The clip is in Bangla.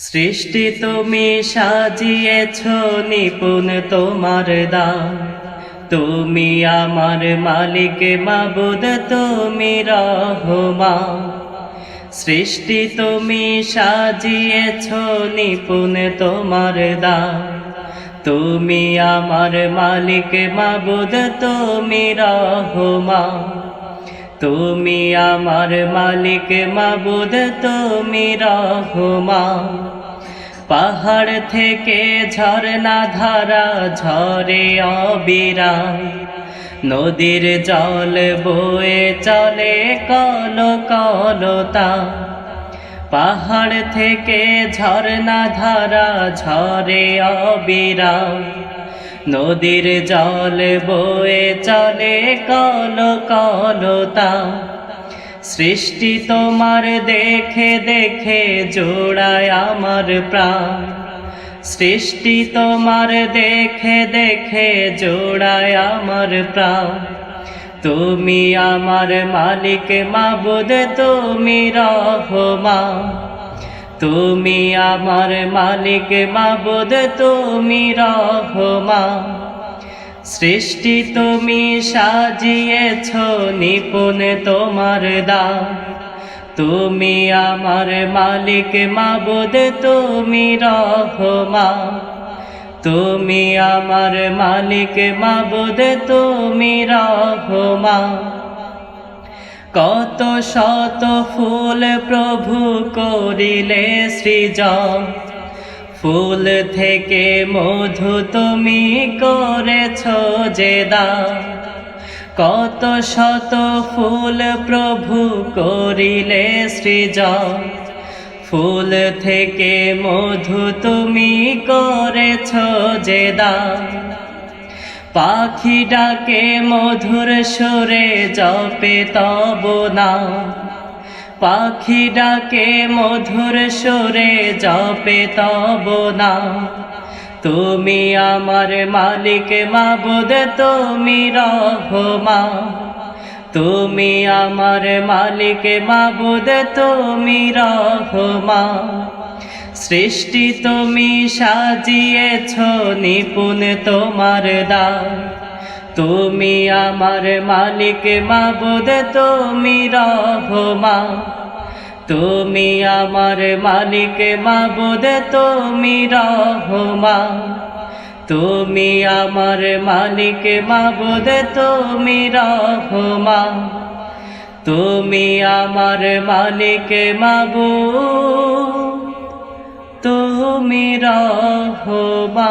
সৃষ্টি তুমি সাজিয়েছ নিপুণ তোমার দান। তুমি আমার মালিক মাবুদ, তুমি রহমান। সৃষ্টি তুমি সাজিয়েছ নিপুণ তোমার দান। তুমি আমার মালিক মাবুদ, তুমি রহমান। তুমি আমার মালিক মাবুদ, তুমি রহমান। পাহাড় থেকে ঝরনা ধারা ঝরে অবিরাম, নদীর জল বয়ে চলে কলকলতা। পাহাড় থেকে ঝরনা ধারা ঝরে অবিরাম, নদীর জল বয়ে চলে কলকলতা। সৃষ্টি তোমার দেখে দেখে জোড়ায় আমার প্রাণ। সৃষ্টি তোমার দেখে দেখে জোড়ায় আমার প্রাণ। তুমি আমার মালিক মাবুদ, তুমি রহমান। তুমি আমার মালিক মাবুদ, তুমি রহমান। সৃষ্টি তুমি সাজিয়েছ নিপুণ তোমার দান। তুমি আমার মালিক মাবুদ, তুমি রহমান। তুমি আমার মালিক মাবুদ, তুমি রহমান। কত শত ফুল প্রভু করিলে সৃজন, ফুল থেকে মধু তুমি করেছ যে দান। কত শত ফুল প্রভু করিলে সৃজন, ফুল থেকে মধু তুমি করেছ যে দান। পাখি ডাকে মধুর সুরে জপে তব নাম। পাখি ডাকে মধুর সুরে জপে তব নাম। তুমি আমার মালিক মাবুদ, তুমি রহমান। তুমি আমার মালিক মাবুদ, তুমি রহমান। সৃষ্টি তুমি সাজিয়েছ নিপুণ তোমার দান। তুমি আমার মালিক মাবুদ, তুমি রহমান। তুমি আমার মালিক মাবুদ, তুমি রহমান। তুমি আমার মালিক মাবুদ, তুমি রহমান। তুমি আমার মালিক মাবুদ, তুমি রহমান।